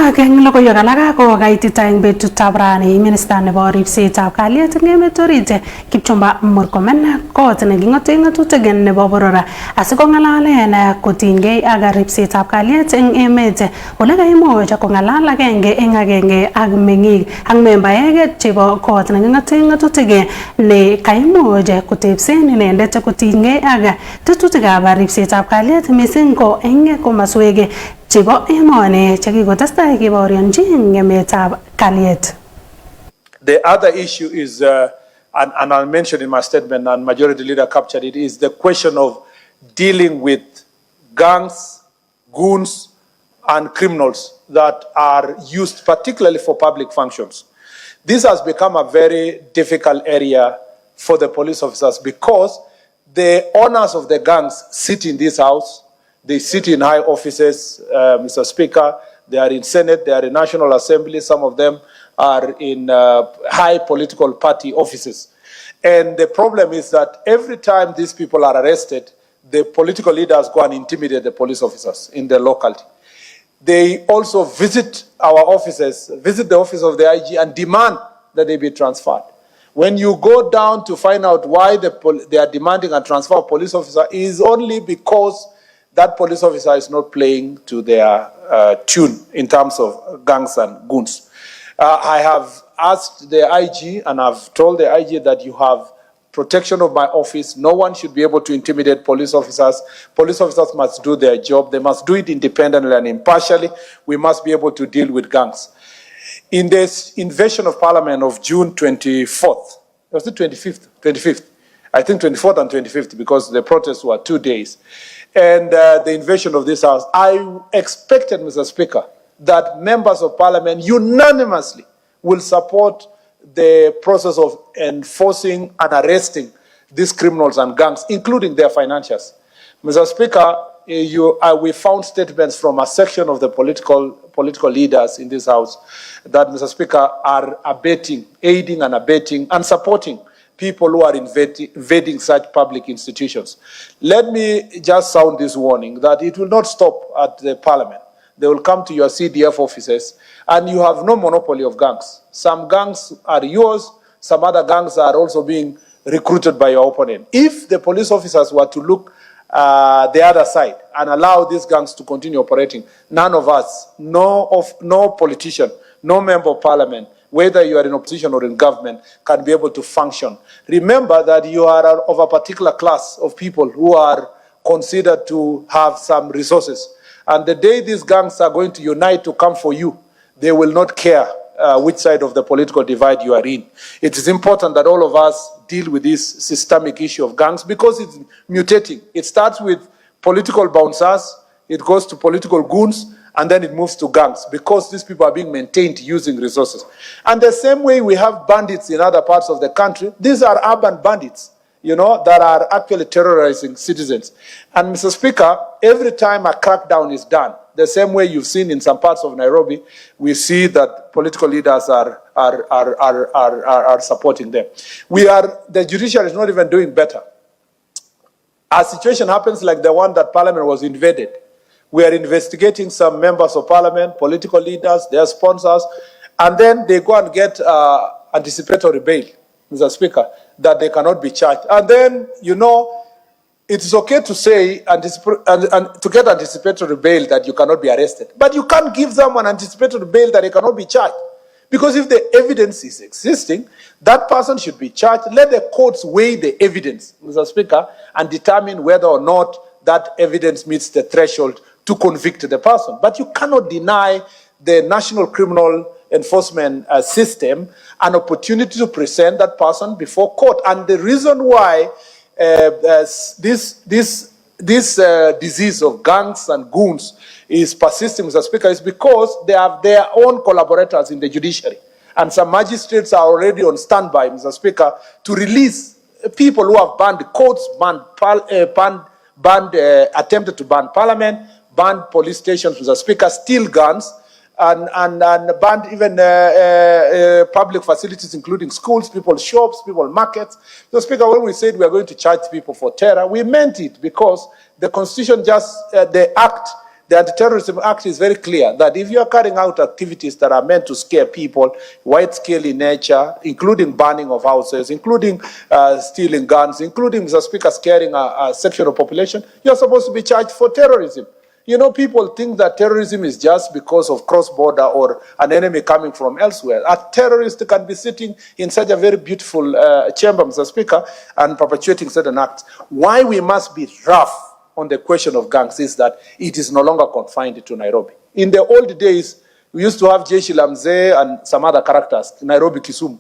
Eng logoiwek alak ko kaitita eng betutab rani Minister nebo ripsetab kalyet eng emet orit Kipchumba Murkomen kot neking'ote ng'atutik nebo boror asikong'alalen kotinygei ak ripsetab kalyet eng emet ole kaimuch kong'alal agenge eng agenge ak meng'ik ak membaek chebo kot neking'ote ng'atutik ne kaimuch kotebsen inendet kotinygei ak tetutikab ripsetab kalyet mising ko eng komaswek chebo emoni chekikotestai kebaorionji ng'emetab kalyet. The other issue is, and I'll mention in my statement, and Majority Leader captured it, is the question of dealing with gangs, goons, and criminals that are used particularly for public functions. This has become a very difficult area for the police officers because the owners of the gangs sit in this house. They sit in high offices, Mr. Speaker. They are in Senate, they are in National Assembly. Some of them are in high political party offices. And the problem is that every time these people are arrested, the political leaders go and intimidate the police officers in the locality. They also visit our offices, visit the office of the IG and demand that they be transferred. When you go down to find out why they are demanding a transfer of police officer, it is only because that police officer is not playing to their tune in terms of gangs and goons. I have asked the IG and I've told the IG that you have protection of my office. No one should be able to intimidate police officers. Police officers must do their job. They must do it independently and impartially. We must be able to deal with gangs. In this invasion of Parliament of June 24th, was it 25th? 25th. I think 24th and 25th because the protests were 2 days. And the invasion of this house, I expected, Mr. Speaker, that members of Parliament unanimously will support the process of enforcing and arresting these criminals and gangs, including their financiers. Mr. Speaker, we found statements from a section of the political leaders in this house that, Mr. Speaker, are aiding and abetting and supporting people who are invading such public institutions. Let me just sound this warning that it will not stop at the Parliament. They will come to your CDF offices and you have no monopoly of gangs. Some gangs are yours, some other gangs are also being recruited by your opponent. If the police officers were to look the other side and allow these gangs to continue operating, none of us, no politician, no member of Parliament, whether you are in opposition or in government, can be able to function. Remember that you are of a particular class of people who are considered to have some resources. And the day these gangs are going to unite to come for you, they will not care which side of the political divide you are in. It is important that all of us deal with this systemic issue of gangs because it's mutating. It starts with political bouncers, it goes to political goons, and then it moves to gangs because these people are being maintained using resources. And the same way we have bandits in other parts of the country, these are urban bandits, that are actually terrorizing citizens. And Mr. Speaker, every time a crackdown is done, the same way you've seen in some parts of Nairobi, we see that political leaders are supporting them. The judiciary is not even doing better. A situation happens like the one that Parliament was invaded. We are investigating some members of Parliament, political leaders, their sponsors, and then they go and get anticipatory bail, Mr. Speaker, that they cannot be charged. And then, it is okay to say and to get anticipatory bail that you cannot be arrested, but you can't give someone anticipatory bail that they cannot be charged. Because if the evidence is existing, that person should be charged. Let the courts weigh the evidence, Mr. Speaker, and determine whether or not that evidence meets the threshold to convict the person. But you cannot deny the National Criminal Enforcement System an opportunity to present that person before court. And the reason why this disease of gangs and goons is persisting, Mr. Speaker, is because they have their own collaborators in the judiciary. And some magistrates are already on standby, Mr. Speaker, to release people who have banned courts, attempted to ban Parliament, banned police stations, Mr. Speaker, steal guns, and banned even public facilities, including schools, people's shops, people's markets. Mr. Speaker, when we said we are going to charge people for terror, we meant it because the Constitution the Act The Anti-Terrorism Act is very clear that if you are carrying out activities that are meant to scare people, wide-scale in nature, including burning of houses, including stealing guns, including, Mr. Speaker, scaring a section of population, you're supposed to be charged for terrorism. You know, people think that terrorism is just because of cross-border or an enemy coming from elsewhere. A terrorist can be sitting in such a very beautiful chamber, Mr. Speaker, and perpetuating certain acts. Why we must be rough on the question of gangs is that it is no longer confined to Nairobi. In the old days, we used to have Jeshi la Mzee and some other characters, Nairobi, Kisumu.